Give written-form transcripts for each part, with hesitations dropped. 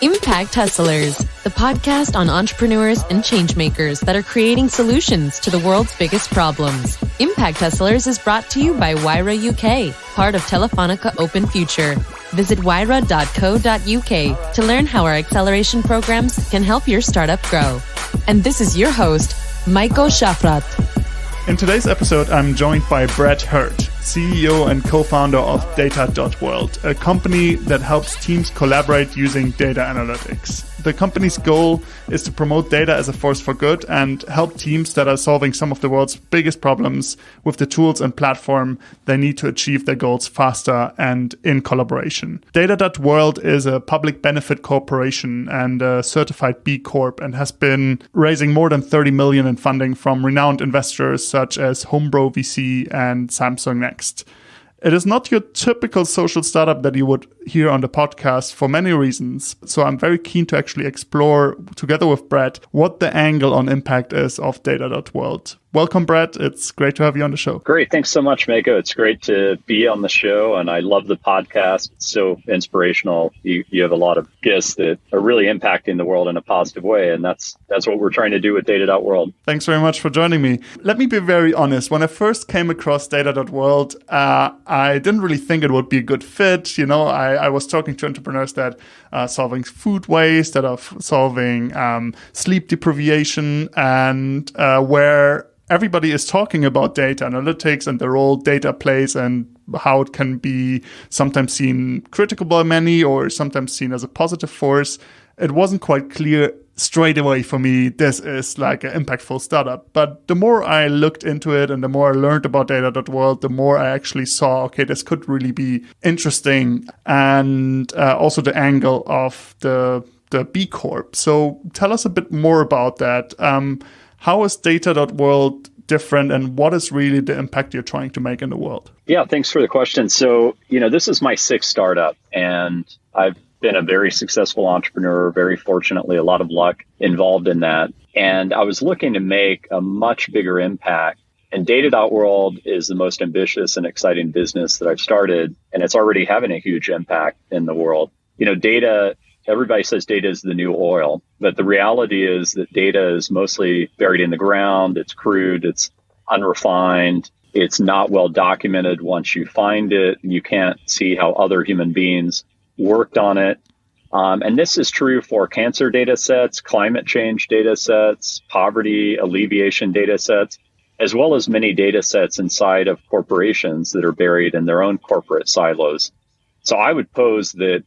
Impact Hustlers, the podcast on entrepreneurs and changemakers that are creating solutions to the world's biggest problems. Impact Hustlers is brought to you by Wyra UK, part of Telefonica Open Future. Visit wyra.co.uk to learn how our acceleration programs can help your startup grow. And this is your host, Maiko Shafrat. In today's episode, I'm joined by Brett Hurt, CEO and co-founder of Data.World, a company that helps teams collaborate using data analytics. The company's goal is to promote data as a force for good and help teams that are solving some of the world's biggest problems with the tools and platform they need to achieve their goals faster and in collaboration. Data.World is a public benefit corporation and a certified BCorp and has been raising more than 30 million in funding from renowned investors such as Homebro VC and Samsung Next. It is not your typical social startup that you would hear on the podcast for many reasons. So I'm very keen to actually explore, together with Brett, what the angle on impact is of Data.World. Welcome, Brett. It's great to have you on the show. Great. Thanks so much, Maiko. It's great to be on the show, and I love the podcast. It's so inspirational. You have a lot of guests that are really impacting the world in a positive way, and that's what we're trying to do with Data.World. Thanks very much for joining me. Let me be very honest. When I first came across Data.World, I didn't really think it would be a good fit. You know, I was talking to entrepreneurs that are solving food waste, that are solving sleep deprivation, and where everybody is talking about data analytics and the role data plays and how it can be sometimes seen critical by many or sometimes seen as a positive force. It wasn't quite clear straight away for me, this is like an impactful startup. But the more I looked into it and the more I learned about Data.World, the more I actually saw, okay, this could really be interesting. And also the angle of the B Corp. So tell us a bit more about that. How is Data.World different and what is really the impact you're trying to make in the world? Yeah, thanks for the question. So, this is my sixth startup, and I've been a very successful entrepreneur, very fortunately, a lot of luck involved in that. And I was looking to make a much bigger impact. And Data.World is the most ambitious and exciting business that I've started, and it's already having a huge impact in the world. Data, everybody says data is the new oil, but the reality is that data is mostly buried in the ground. It's crude, it's unrefined, it's not well documented. Once you find it, you can't see how other human beings worked on it. And this is true for cancer data sets, climate change data sets, poverty alleviation data sets, as well as many data sets inside of corporations that are buried in their own corporate silos. So I would pose that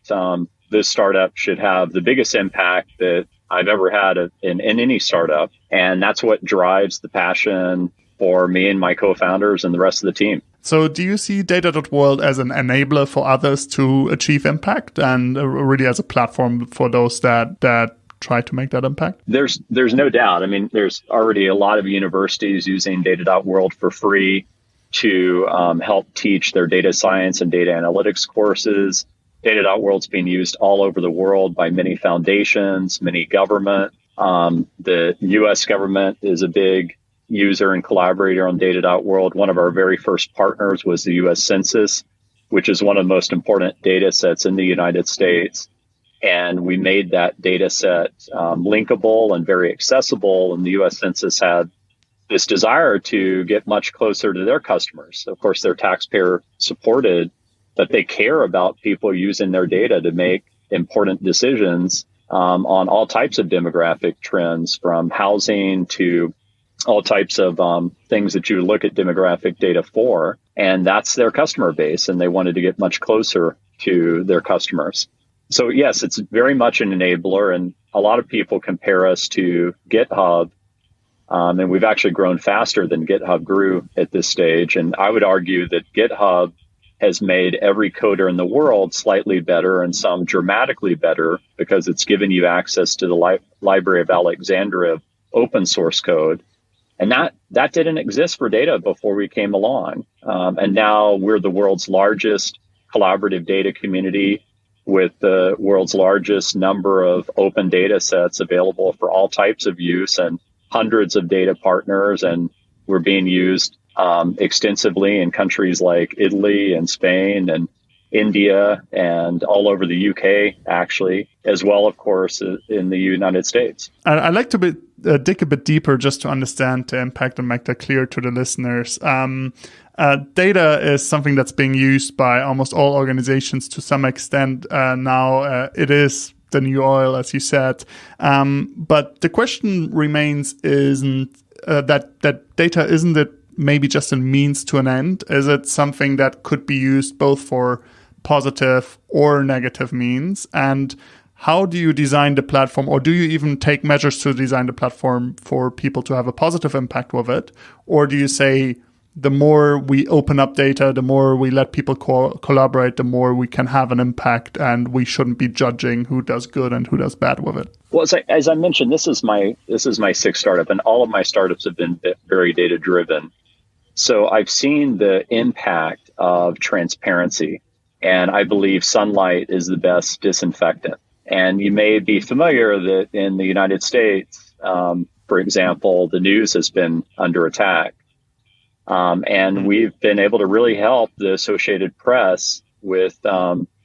this startup should have the biggest impact that I've ever had in any startup. And that's what drives the passion for me and my co-founders and the rest of the team. So do you see Data.World as an enabler for others to achieve impact and really as a platform for those that try to make that impact? There's no doubt. I mean, there's already a lot of universities using Data.World for free to help teach their data science and data analytics courses. Data.World's being used all over the world by many foundations, many government. The U.S. government is a big user and collaborator on Data.World. One of our very first partners was the U.S. Census, which is one of the most important data sets in the United States. And we made that data set linkable and very accessible. And the U.S. Census had this desire to get much closer to their customers. Of course, they're taxpayer supported, but they care about people using their data to make important decisions on all types of demographic trends, from housing to all types of things that you look at demographic data for. And that's their customer base, and they wanted to get much closer to their customers. So yes, it's very much an enabler, and a lot of people compare us to GitHub, and we've actually grown faster than GitHub grew at this stage. And I would argue that GitHub has made every coder in the world slightly better and some dramatically better because it's given you access to the Library of Alexandria open source code. And that didn't exist for data before we came along. And now we're the world's largest collaborative data community with the world's largest number of open data sets available for all types of use and hundreds of data partners. And we're being used extensively in countries like Italy and Spain and India, and all over the UK, actually, as well, of course, in the United States. I'd like to dig a bit deeper just to understand the impact and make that clear to the listeners. Data is something that's being used by almost all organizations to some extent now. It is the new oil, as you said. But the question remains, isn't that data, isn't it maybe just a means to an end? Is it something that could be used both for positive or negative means? And how do you design the platform, or do you even take measures to design the platform for people to have a positive impact with it? Or do you say the more we open up data, the more we let people collaborate, the more we can have an impact, and we shouldn't be judging who does good and who does bad with it? Well, as I mentioned, this is my sixth startup, and all of my startups have been very data driven. So I've seen the impact of transparency, and I believe sunlight is the best disinfectant. And you may be familiar that in the United States, for example, the news has been under attack. And we've been able to really help the Associated Press with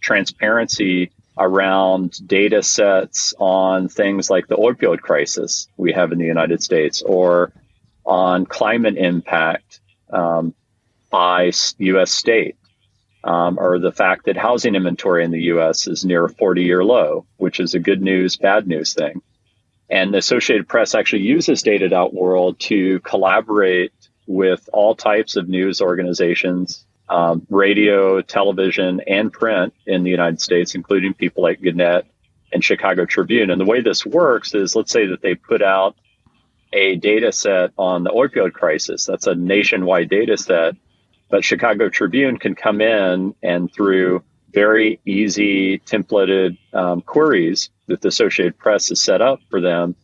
transparency around data sets on things like the opioid crisis we have in the United States, or on climate impact by U.S. state, or the fact that housing inventory in the U.S. is near a 40-year low, which is a good news, bad news thing. And the Associated Press actually uses Data.World to collaborate with all types of news organizations, radio, television, and print in the United States, including people like Gannett and Chicago Tribune. And the way this works is, let's say that they put out a data set on the opioid crisis. That's a nationwide data set, but Chicago Tribune can come in and through very easy templated queries that the Associated Press has set up for them,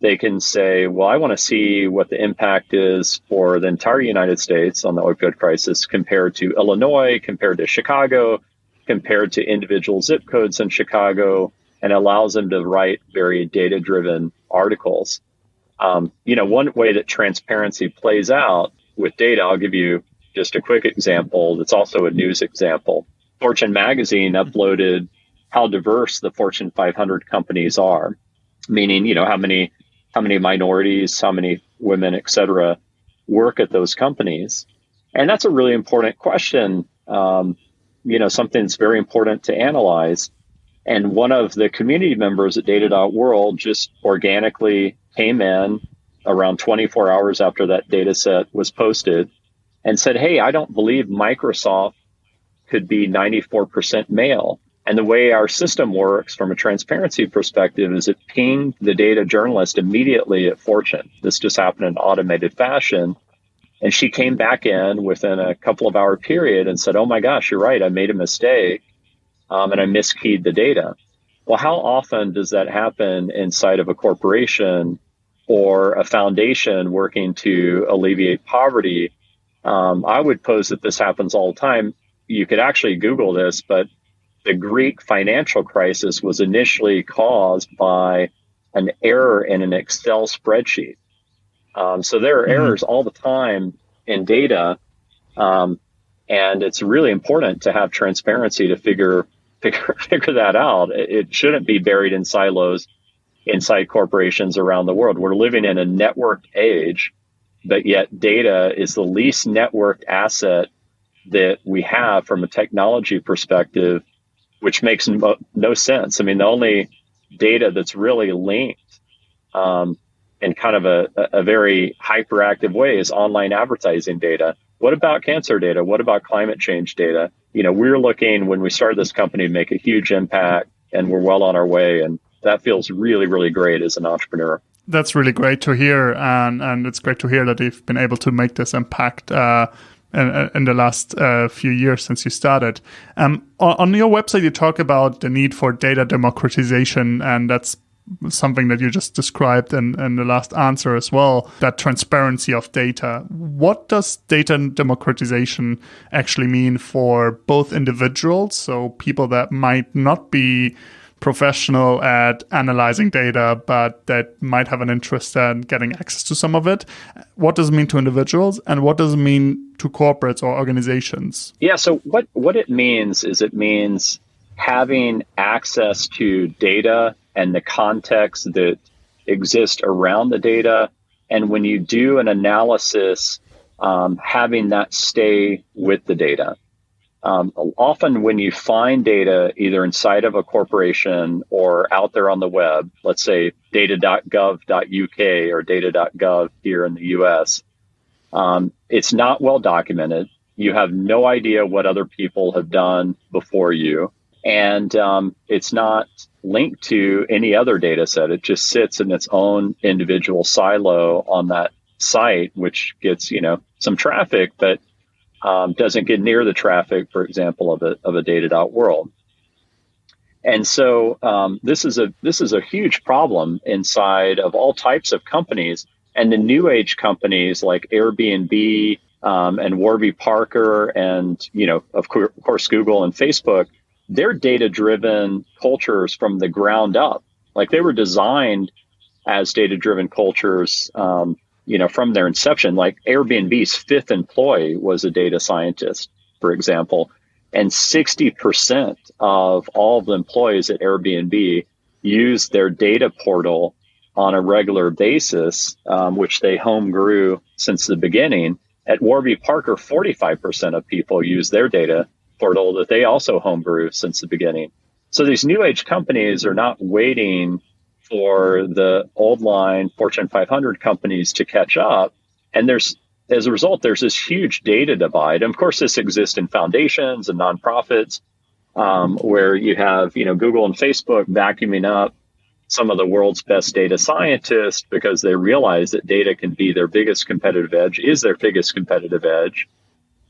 they can say, well, I want to see what the impact is for the entire United States on the opioid crisis compared to Illinois, compared to Chicago, compared to individual zip codes in Chicago, and allows them to write very data-driven articles. One way that transparency plays out with data, I'll give you just a quick example that's also a news example. Fortune magazine uploaded how diverse the Fortune 500 companies are, meaning, how many minorities, how many women, et cetera, work at those companies. And that's a really important question, something that's very important to analyze. And one of the community members at Data.World just organically came in around 24 hours after that data set was posted and said, hey, I don't believe Microsoft could be 94% male. And the way our system works from a transparency perspective is it pinged the data journalist immediately at Fortune. This just happened in automated fashion. And she came back in within a couple of hour period and said, oh my gosh, you're right. I made a mistake and I miskeyed the data. Well, how often does that happen inside of a corporation or a foundation working to alleviate poverty? I would pose that this happens all the time. You could actually Google this, but the Greek financial crisis was initially caused by an error in an Excel spreadsheet. So there are errors all the time in data, and it's really important to have transparency to figure that out. It shouldn't be buried in silos inside corporations around the world. We're living in a networked age, but yet data is the least networked asset that we have from a technology perspective, which makes no sense. I mean, the only data that's really linked in kind of a very hyperactive way is online advertising data. What about cancer data? What about climate change data? We're looking, when we started this company, to make a huge impact, and we're well on our way. And that feels really, really great as an entrepreneur. That's really great to hear. And it's great to hear that you've been able to make this impact in the last few years since you started. On your website, you talk about the need for data democratization, and that's something that you just described in the last answer as well, that transparency of data. What does data democratization actually mean for both individuals, so people that might not be professional at analyzing data, but that might have an interest in getting access to some of it. What does it mean to individuals, and what does it mean to corporates or organizations? Yeah, so what it means is having access to data and the context that exist around the data. And when you do an analysis, having that stay with the data. Often when you find data either inside of a corporation or out there on the web, let's say data.gov.uk or data.gov here in the US, it's not well documented. You have no idea what other people have done before you. And it's not linked to any other data set. It just sits in its own individual silo on that site, which gets, some traffic, but doesn't get near the traffic, for example, of a Data.World. And so this is a huge problem inside of all types of companies. And the new age companies like Airbnb and Warby Parker and, of course, Google and Facebook, they're data-driven cultures from the ground up. Like they were designed as data-driven cultures, from their inception. Like Airbnb's fifth employee was a data scientist, for example, and 60% of all the employees at Airbnb use their data portal on a regular basis, which they home grew since the beginning. At Warby Parker, 45% of people use their data portal that they also homebrew since the beginning. So these new age companies are not waiting for the old line Fortune 500 companies to catch up. And as a result, there's this huge data divide. And of course, this exists in foundations and nonprofits, where you have, Google and Facebook vacuuming up some of the world's best data scientists because they realize that data can be their biggest competitive edge, is their biggest competitive edge.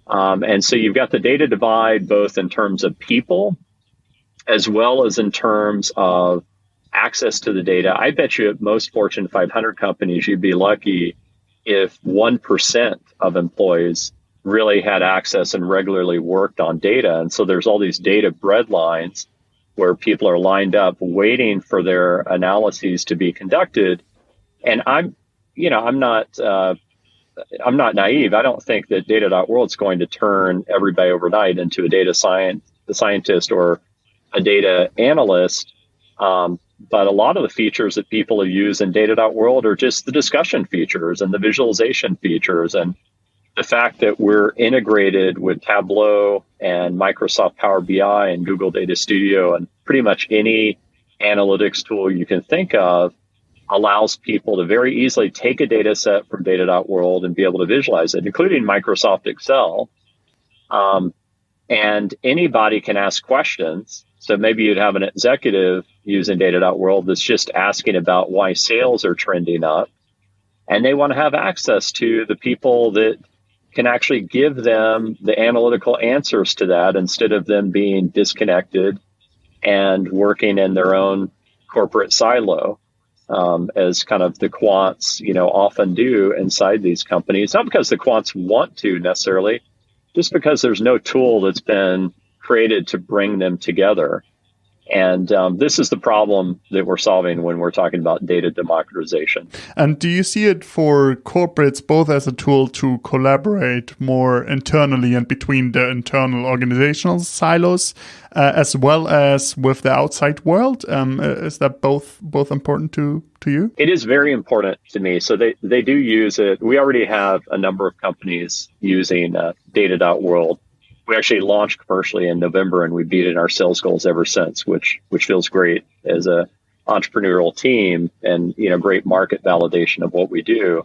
And so you've got the data divide, both in terms of people, as well as in terms of access to the data. I bet you at most Fortune 500 companies, you'd be lucky if 1% of employees really had access and regularly worked on data. And so there's all these data breadlines where people are lined up waiting for their analyses to be conducted. And I'm not naive. I don't think that Data.World is going to turn everybody overnight into a data scientist or a data analyst. But a lot of the features that people use in Data.World are just the discussion features and the visualization features. And the fact that we're integrated with Tableau and Microsoft Power BI and Google Data Studio and pretty much any analytics tool you can think of allows people to very easily take a data set from Data.World and be able to visualize it, including Microsoft Excel. And anybody can ask questions. So maybe you'd have an executive using Data.World that's just asking about why sales are trending up. And they want to have access to the people that can actually give them the analytical answers to that instead of them being disconnected and working in their own corporate silo, as kind of the quants, often do inside these companies. Not because the quants want to necessarily, just because there's no tool that's been created to bring them together. And this is the problem that we're solving when we're talking about data democratization. And do you see it for corporates both as a tool to collaborate more internally and between the internal organizational silos, as well as with the outside world? Is that both important to you? It is very important to me. So they do use it. We already have a number of companies using Data.World. We actually launched commercially in November, and we've beaten our sales goals ever since, which feels great as a entrepreneurial team and great market validation of what we do.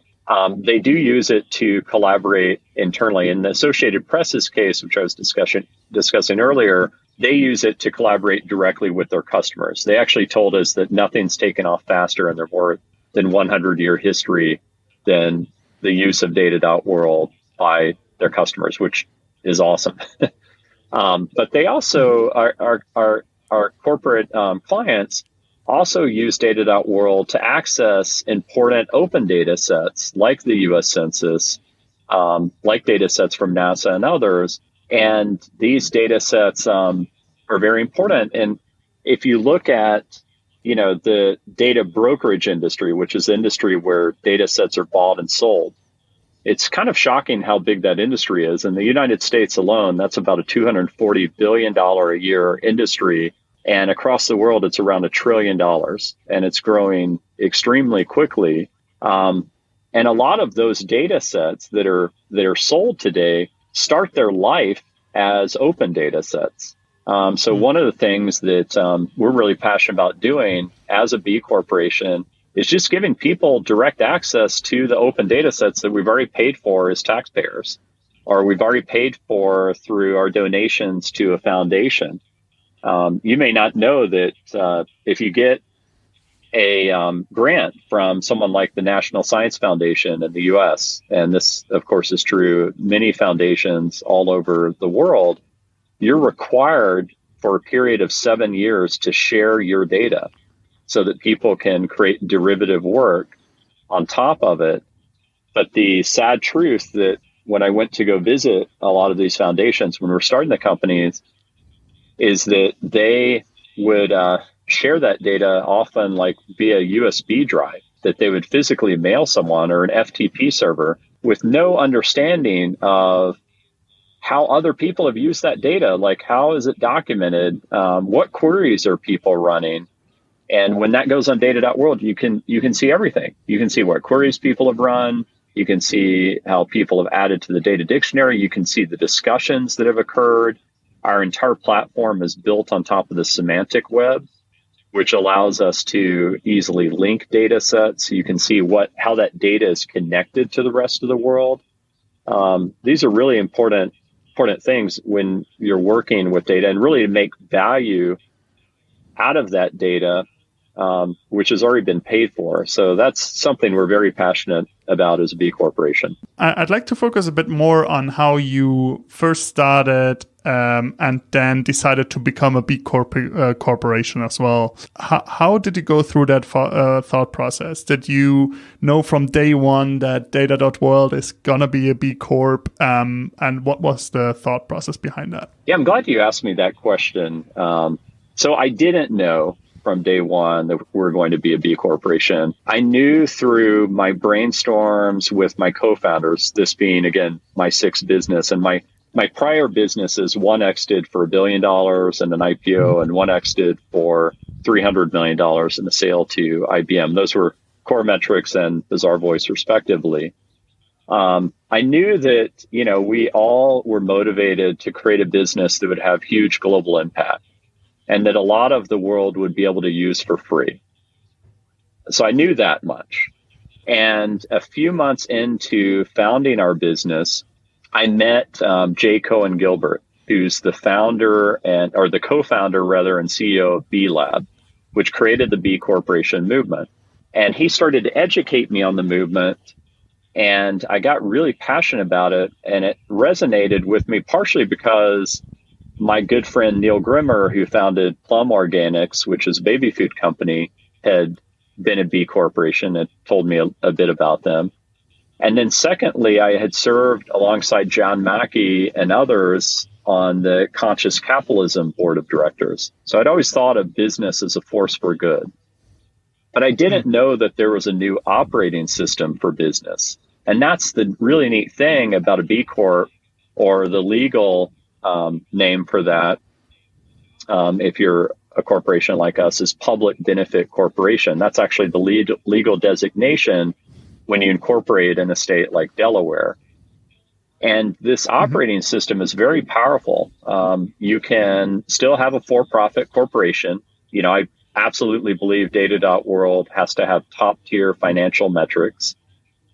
They do use it to collaborate internally. In the Associated Press's case, which I was discussing earlier, they use it to collaborate directly with their customers. They actually told us that nothing's taken off faster in their more than 100-year history than the use of Data.World by their customers, which is awesome. But they also, our corporate clients also use Data.World to access important open data sets like the U.S. Census, like data sets from NASA and others. And these data sets are very important. And if you look at, the data brokerage industry, which is the industry where data sets are bought and sold, it's kind of shocking how big that industry is. In the United States alone, that's about a $240 billion a year industry. And across the world, it's around $1 trillion, and it's growing extremely quickly. And a lot of those data sets that are sold today start their life as open data sets. So one of the things that we're really passionate about doing as a B corporation is just giving people direct access to the open data sets that we've already paid for as taxpayers, or we've already paid for through our donations to a foundation. You may not know that if you get a grant from someone like the National Science Foundation in the U.S., and this, of course, is true, many foundations all over the world, you're required for a period of 7 years to share your data so that people can create derivative work on top of it. But the sad truth that when I went to go visit a lot of these foundations when we were starting the companies is that they would share that data often like via USB drive that they would physically mail someone, or an FTP server, with no understanding of how other people have used that data. Like, how is it documented? What queries are people running? And when that goes on Data.World, you can see everything. You can see what queries people have run. You can see how people have added to the data dictionary. You can see the discussions that have occurred. Our entire platform is built on top of the semantic web, which allows us to easily link data sets. You can see how that data is connected to the rest of the world. These are really important things when you're working with data, and really to make value out of that data, which has already been paid for. So that's something we're very passionate about as a B corporation. I'd like to focus a bit more on how you first started and then decided to become a B corporation as well. How did you go through that thought process? Did you know from day one that Data.World is going to be a B Corp? And what was the thought process behind that? Yeah, I'm glad you asked me that question. So I didn't know from day one that we're going to be a B corporation. I knew through my brainstorms with my co-founders, this being, again, my sixth business, and my prior businesses, one exited for $1 billion in an IPO, and one exited for $300 million in a sale to IBM. Those were Core Metrics and Bizarre Voice, respectively. I knew that, we all were motivated to create a business that would have huge global impact, and that a lot of the world would be able to use for free. So I knew that much. And a few months into founding our business, I met Jay Cohen Gilbert, who's the founder the co-founder and CEO of B Lab, which created the B Corporation movement. And he started to educate me on the movement, and I got really passionate about it, and it resonated with me partially because my good friend Neil Grimmer, who founded Plum Organics, which is a baby food company, had been a B corporation and told me a bit about them. And then secondly, I had served alongside John Mackey and others on the Conscious Capitalism board of directors. So I'd always thought of business as a force for good. But I didn't know that there was a new operating system for business. And that's the really neat thing about a B Corp, or the legal name for that, if you're a corporation like us, is public benefit corporation. That's actually the legal designation when you incorporate in a state like Delaware. And this operating system is very powerful. You can still have a for-profit corporation. I absolutely believe Data.World has to have top-tier financial metrics.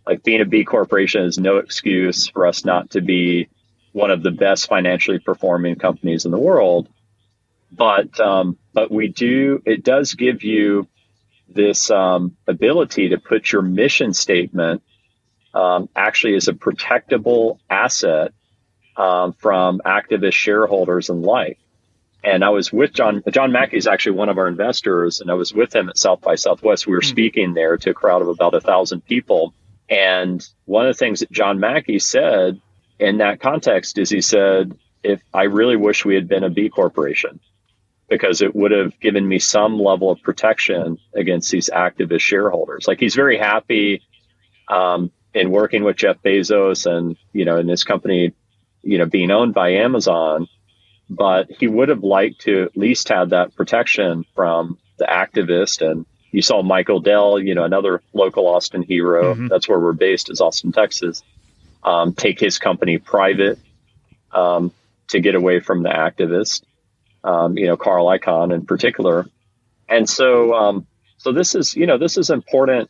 Like, being a B corporation is no excuse for us not to be one of the best financially performing companies in the world. But it does give you this ability to put your mission statement actually as a protectable asset from activist shareholders and like. And I was with John Mackey is actually one of our investors, and I was with him at South by Southwest. We were speaking there to a crowd of about 1,000 people. And one of the things that John Mackey said in that context is, he said, "If I really wish we had been a B corporation." because it would have given me some level of protection against these activist shareholders. Like, he's very happy in working with Jeff Bezos and, in this company, being owned by Amazon, but he would have liked to at least have that protection from the activist. And you saw Michael Dell, another local Austin hero. Mm-hmm. That's where we're based, is Austin, Texas. Take his company private to get away from the activist, Carl Icahn in particular. And so this is important,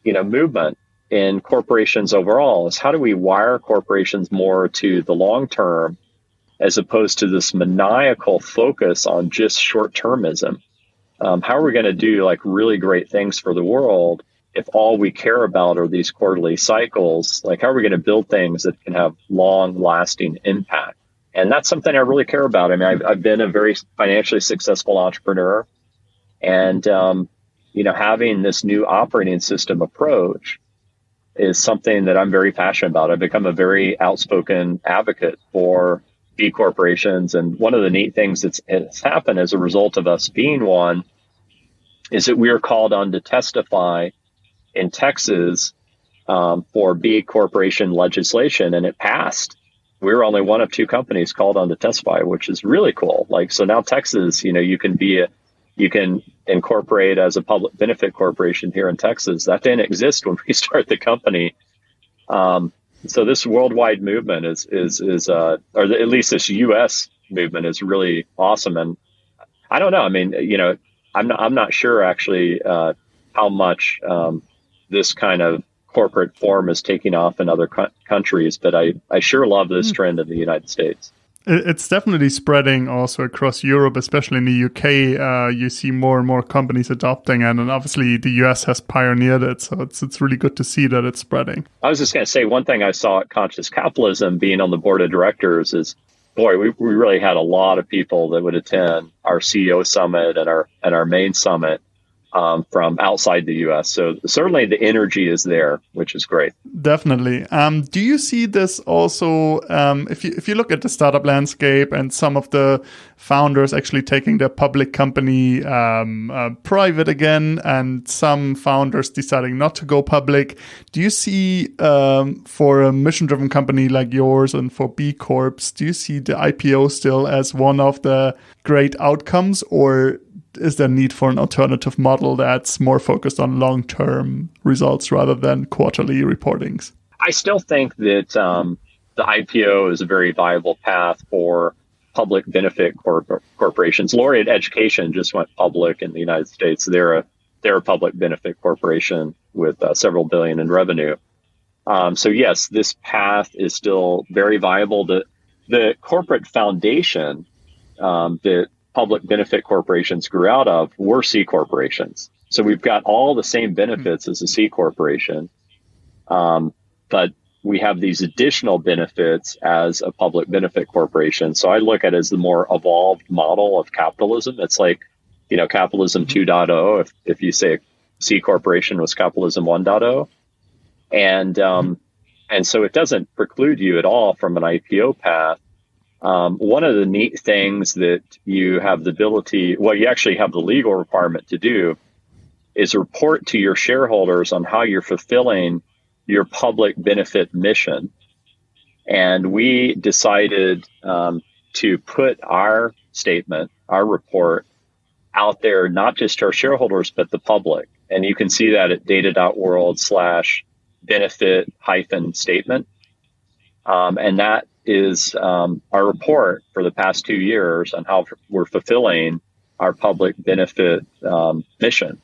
movement in corporations overall, is how do we wire corporations more to the long term as opposed to this maniacal focus on just short-termism. How are we going to do like really great things for the world if all we care about are these quarterly cycles? Like, how are we going to build things that can have long-lasting impact? And that's something I really care about. I mean, I've been a very financially successful entrepreneur, and having this new operating system approach is something that I'm very passionate about. I've become a very outspoken advocate for B corporations. And one of the neat things that's happened as a result of us being one is that we are called on to testify in Texas for B corporation legislation, and it passed. We were only one of two companies called on to testify, which is really cool. Like, so now Texas, you can incorporate as a public benefit corporation here in Texas. That didn't exist when we started the company. So this worldwide movement or at least this U.S. movement is really awesome. And I don't know. I mean, I'm not sure actually how much this kind of corporate form is taking off in other countries, but I sure love this trend in the United States. It's definitely spreading also across Europe, especially in the UK. You see more and more companies adopting it, and obviously the US has pioneered it. So it's really good to see that it's spreading. I was just going to say, one thing I saw at Conscious Capitalism, being on the board of directors, is, boy, we really had a lot of people that would attend our CEO summit and our main summit from outside the U.S. So certainly the energy is there, which is great. Definitely. Do you see this also, if you look at the startup landscape and some of the founders actually taking their public company private again, and some founders deciding not to go public, do you see for a mission-driven company like yours and for B Corps, do you see the IPO still as one of the great outcomes, or is there need for an alternative model that's more focused on long-term results rather than quarterly reportings? I still think that the IPO is a very viable path for public benefit corporations. Laureate Education just went public in the United States. They're a public benefit corporation with several billion in revenue. So yes, this path is still very viable. The corporate foundation that public benefit corporations grew out of were C corporations. So we've got all the same benefits as a C corporation, but we have these additional benefits as a public benefit corporation. So I look at it as the more evolved model of capitalism. It's like, capitalism 2.0, if you say C corporation was capitalism 1.0. And so it doesn't preclude you at all from an IPO path. One of the neat things that you have the ability, you actually have the legal requirement to do, is report to your shareholders on how you're fulfilling your public benefit mission. And we decided to put our statement, our report, out there, not just to our shareholders, but the public. And you can see that at data.world/benefit-statement. And that is our report for the past 2 years on how we're fulfilling our public benefit mission,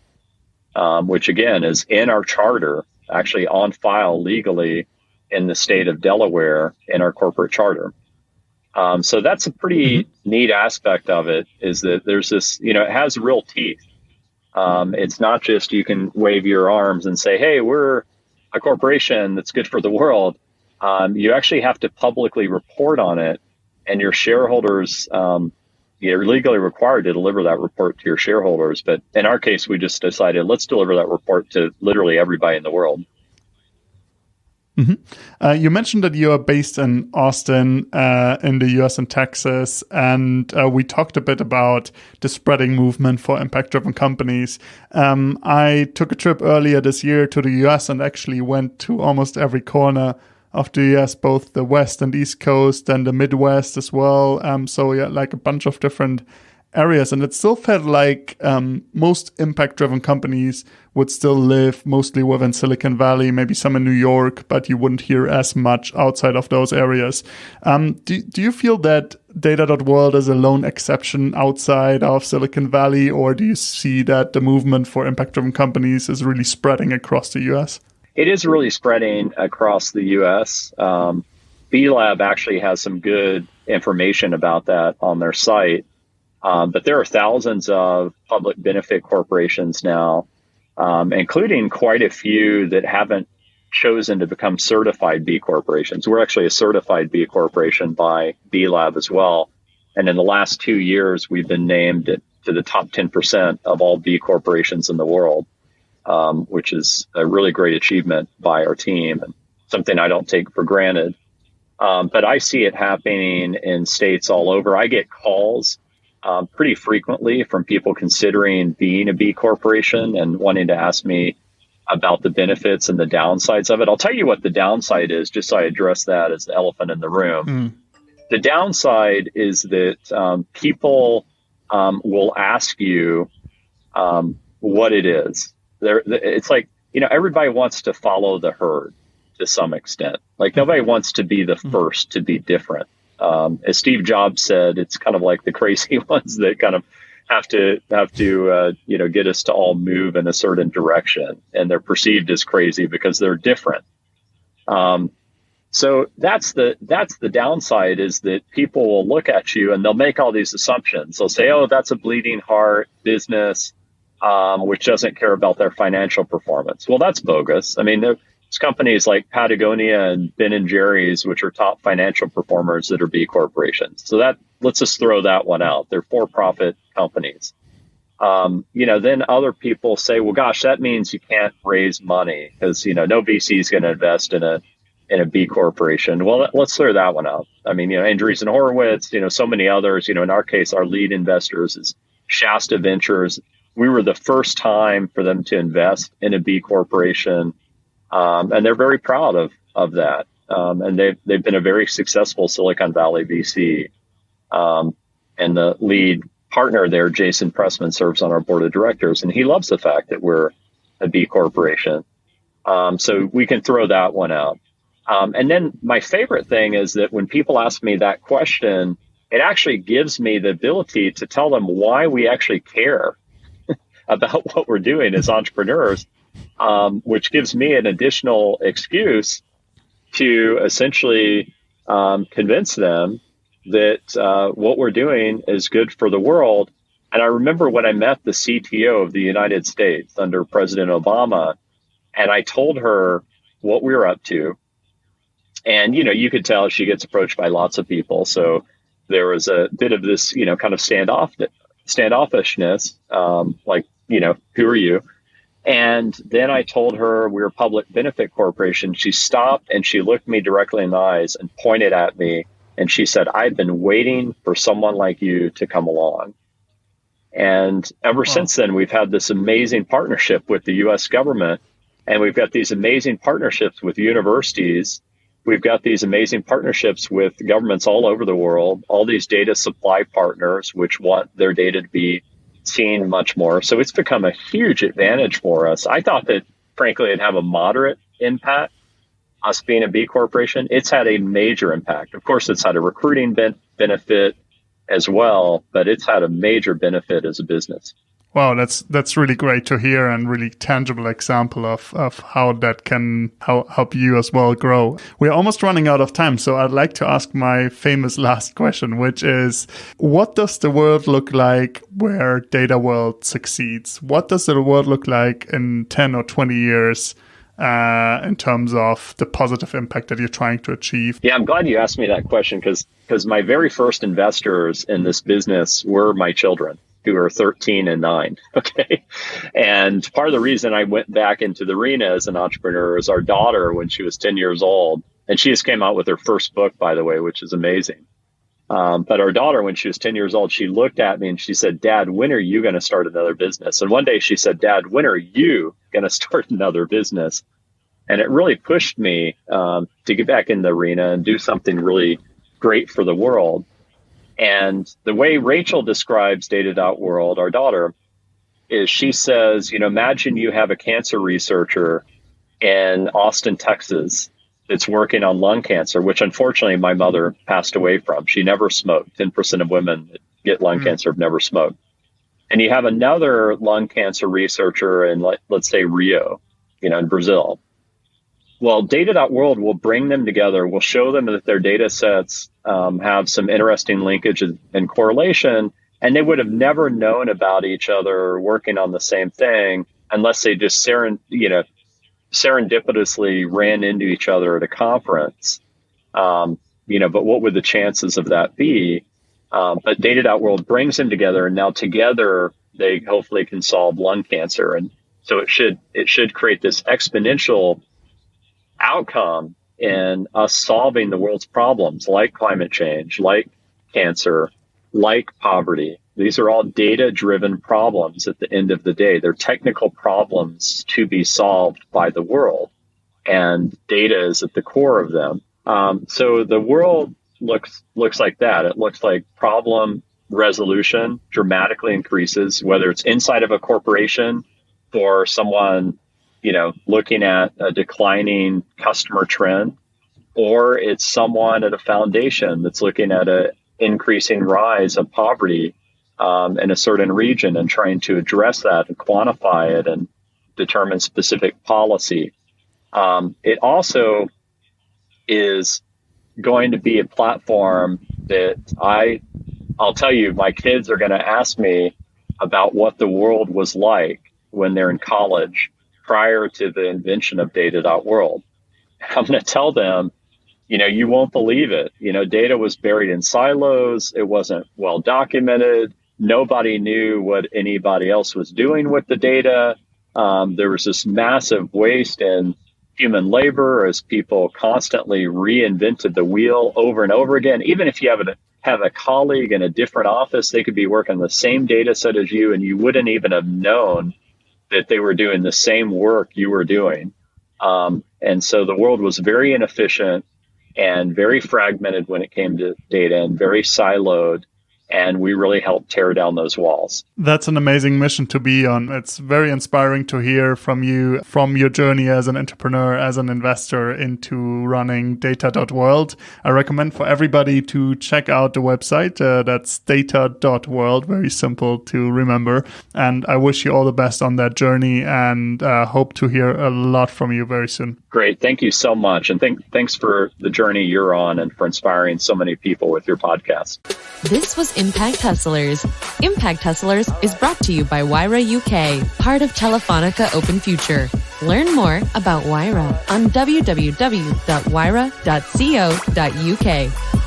which again is in our charter, actually on file legally in the state of Delaware in our corporate charter. So that's a pretty neat aspect of it, is that there's this, it has real teeth. It's not just you can wave your arms and say, hey, we're a corporation that's good for the world. You actually have to publicly report on it, and your shareholders, you're legally required to deliver that report to your shareholders. But in our case, we just decided, let's deliver that report to literally everybody in the world. You mentioned that you are based in Austin, in the US and Texas, and we talked a bit about the spreading movement for impact-driven companies. I took a trip earlier this year to the US and actually went to almost every corner of the US, both the West and East Coast and the Midwest as well. So yeah, like a bunch of different areas, and it still felt like most impact-driven companies would still live mostly within Silicon Valley, maybe some in New York, but you wouldn't hear as much outside of those areas. Do you feel that Data.World is a lone exception outside of Silicon Valley, or do you see that the movement for impact-driven companies is really spreading across the US? It is really spreading across the US. B-Lab actually has some good information about that on their site. But there are thousands of public benefit corporations now, including quite a few that haven't chosen to become certified B corporations. We're actually a certified B corporation by B-Lab as well. And in the last 2 years, we've been named to the top 10% of all B corporations in the world, which is a really great achievement by our team and something I don't take for granted. But I see it happening in states all over. I get calls pretty frequently from people considering being a B corporation and wanting to ask me about the benefits and the downsides of it. I'll tell you what the downside is, just so I address that as the elephant in the room. The downside is that people will ask you what it is. It's like, everybody wants to follow the herd to some extent. Like nobody wants to be the first to be different. As Steve Jobs said, it's kind of like the crazy ones that kind of have to get us to all move in a certain direction, and they're perceived as crazy because they're different. So that's the downside, is that people will look at you and they'll make all these assumptions. They'll say, "Oh, that's a bleeding heart business, which doesn't care about their financial performance." Well, that's bogus. I mean, there's companies like Patagonia and Ben & Jerry's, which are top financial performers, that are B corporations. So let's just throw that one out. They're for-profit companies. Then other people say, well, gosh, that means you can't raise money because, no VC is going to invest in a B corporation. Well, let's throw that one out. I mean, Andreessen Horowitz, so many others, in our case, our lead investors is Shasta Ventures. We were the first time for them to invest in a B corporation. And they're very proud of that. And they've been a very successful Silicon Valley VC. And the lead partner there, Jason Pressman, serves on our board of directors, and he loves the fact that we're a B corporation. So we can throw that one out. And then my favorite thing is that when people ask me that question, it actually gives me the ability to tell them why we actually care about what we're doing as entrepreneurs. Which gives me an additional excuse to essentially convince them that what we're doing is good for the world. And I remember when I met the CTO of the United States under President Obama, and I told her what we were up to. And, you could tell she gets approached by lots of people. So there was a bit of this, kind of standoffishness, like, who are you? And then I told her we were a public benefit corporation. She stopped and she looked me directly in the eyes and pointed at me. And she said, "I've been waiting for someone like you to come along." And ever since then, we've had this amazing partnership with the U.S. government. And we've got these amazing partnerships with universities. We've got these amazing partnerships with governments all over the world, all these data supply partners, which want their data to be seen much more. So it's become a huge advantage for us. I thought that, frankly, it'd have a moderate impact, us being a B corporation. It's had a major impact. Of course, it's had a recruiting benefit as well, but it's had a major benefit as a business. Wow, that's really great to hear, and really tangible example of how that can help you as well grow. We're almost running out of time, so I'd like to ask my famous last question, which is, what does the world look like where Data.World succeeds? What does the world look like in 10 or 20 years in terms of the positive impact that you're trying to achieve? Yeah, I'm glad you asked me that question because my very first investors in this business were my children. who are 13 and 9. Okay. And part of the reason I went back into the arena as an entrepreneur is our daughter, when she was 10 years old, and she just came out with her first book, by the way, which is amazing. But our daughter, when she was 10 years old, she looked at me and she said, "Dad, when are you going to start another business?" And one day she said, "Dad, when are you going to start another business?" And it really pushed me to get back in the arena and do something really great for the world. And the way Rachel describes Data.World, our daughter, is she says, imagine you have a cancer researcher in Austin, Texas, that's working on lung cancer, which unfortunately my mother passed away from. She never smoked. 10% of women that get lung cancer have never smoked. And you have another lung cancer researcher in, let's say, Rio, in Brazil. Well, Data.World will bring them together. We'll show them that their data sets have some interesting linkage and correlation, and they would have never known about each other working on the same thing unless they just serendipitously ran into each other at a conference. But what would the chances of that be? But Data.World brings them together, and now together they hopefully can solve lung cancer. And so it should create this exponential outcome in us solving the world's problems, like climate change, like cancer, like poverty. These are all data-driven problems at the end of the day. They're technical problems to be solved by the world, and data is at the core of them. So the world looks like that. It looks like problem resolution dramatically increases, whether it's inside of a corporation for someone, looking at a declining customer trend, or it's someone at a foundation that's looking at an increasing rise of poverty in a certain region and trying to address that and quantify it and determine specific policy. It also is going to be a platform that I'll tell you, my kids are going to ask me about what the world was like when they're in college prior to the invention of Data.World. I'm going to tell them, you won't believe it. Data was buried in silos. It wasn't well documented. Nobody knew what anybody else was doing with the data. There was this massive waste in human labor as people constantly reinvented the wheel over and over again. Even if you have a colleague in a different office, they could be working on the same data set as you, and you wouldn't even have known that they were doing the same work you were doing. And so the world was very inefficient and very fragmented when it came to data, and very siloed. And we really helped tear down those walls. That's an amazing mission to be on. It's very inspiring to hear from you, from your journey as an entrepreneur, as an investor into running Data.World. I recommend for everybody to check out the website. That's Data.World, very simple to remember. And I wish you all the best on that journey, and hope to hear a lot from you very soon. Great. Thank you so much. And thanks for the journey you're on and for inspiring so many people with your podcast. This was Impact Hustlers. Impact Hustlers is brought to you by Wyra UK, part of Telefonica Open Future. Learn more about Wyra on www.wyra.co.uk.